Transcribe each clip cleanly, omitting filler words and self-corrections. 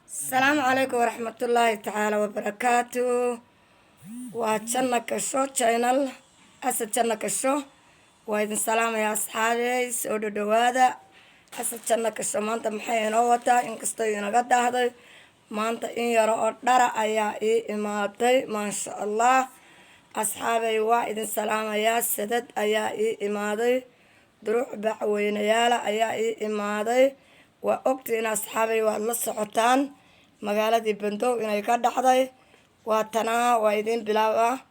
السلام عليكم ورحمة الله تعالى وبركاته. وجنة كشو channel أسد جنة كشو وإذن سلام يا أصحابي سودو دوادا أسد جنة كشو مانتا محيين أوتا إنكستو ينقد هذا مانتا إن يرى أردارا أيا إماتي ما شاء الله أصحابي وإذن سلام يا سدد أيا إماتي دروح بعوين يالا أيا إماتي وأقتين أصحابي والله الصحتان magaaladii bandow inay ka dhaxday waa tanaa waa idin bilaaba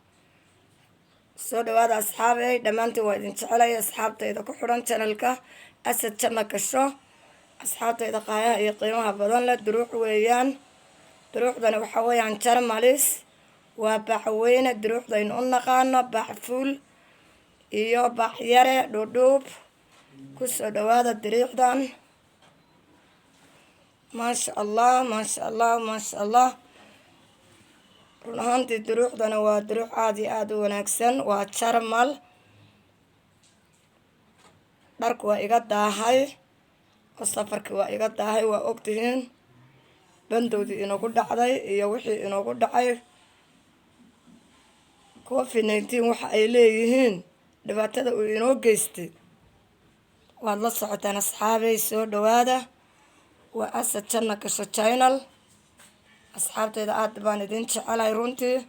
soo dhawaada asxaabay dhamaantiin waa idin jecelay asxaabtayda ku xiran channelka asad janna kasho asxaabtayda qaayaha iyo qiimaha badan leh duruux weeyaan duruuxdani waxa weeyaan jarmalis waa baxweyne duruuxdaynu u naqaano baxfuul iyo baxyare dhudhuub ku soo dhawaada dariiqdan ما شاء الله ما شاء الله ما شاء الله runtii duruuxdana waa duruux aad iyo aad u wanaagsan waa jarmal dharku waa iga daahay oo safarkii waa iga daahay waa ogtihiin bandowdii inagu dhacday iyo wixii inagu dhacay COVID-19 waxa ay leeyihiin dhibaatada uu inoo geystay waad la socotaan asxaabay soo dhawaada وأسد جنة كشو channel أصحابتي إذا آد بان إدين شعالي رونتي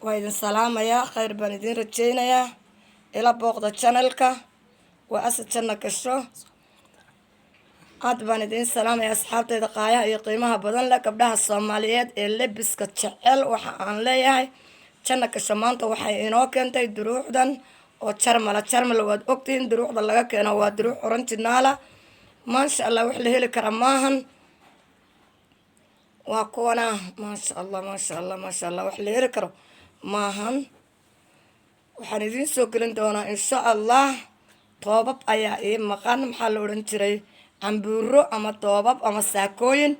وإذن سلامة يا خير بان إدين رجينا يا إلا بوغدا channel كا وأسد جنة كشو آد بان إدين سلامة يا أصحابتي إذا قايا يقيمها بدن لك قبلها الصوماليات اللي بسكت شعال وحان ليهاي جنة كشو مانتا وحي إنو كنتي دروح دان وشرمل واد أكتين دروح دان لغا كينا واد دروح ورنتي نالا ما شاء الله وحلي هلي كرماهن وكونا ما شاء الله ما شاء الله ما شاء الله وحلي هلي كرماهن وحنيدين سوكلين دونا إن شاء الله طوبب أيا مقان محل ورنتري عمبورو أما طوبب أما ساكوين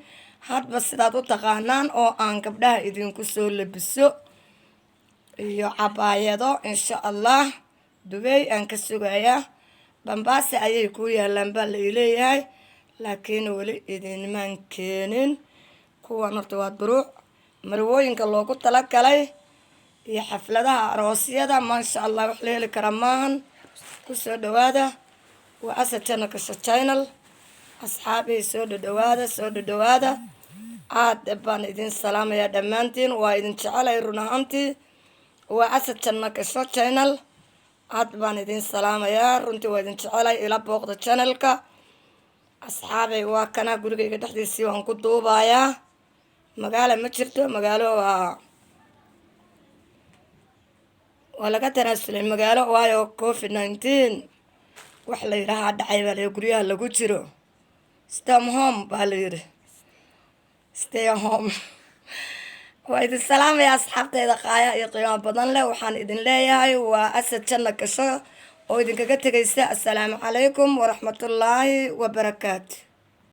هاد بس دادو تقانان أو أنكب ده إدين كسو لبسو يو عبايدو إن شاء الله دوبي أنكسو غايا بمباسي ayay ku yaalaan baa la leeyahay laakiin wali idinman keenin kuwan horta waa duruuc marwooyinka loogu talagalay iyo xafladaha aroosyada ma sha Allah wax la heli kara maahan ku soo dhawaada waa Asad Janna Kasho channel asxaabi soo dhawaada aad baan idin salaamaya dhamaantiin waa idin jecelay runaantii waa Asad Janna Kasho channel aad baan idin salaamayaa runtii waa idin jecelay ila booqda channelka asxaabay waa kana gurigayga dhexdiisii waan ku duubayaa magaalo ma jirto magaalo waa laga tanaasulay magaalo waayo COVID-19 wax la yiraahdo dhacay baa guryaha lagu jiro stay home baa la yiri stay home وإذا السلام يا أصحابتي إذا قايا يقيم بدن له وحن إذن ليهاي وأسد جنة كشو وإذن كجت السلام عليكم ورحمة الله وبركاته.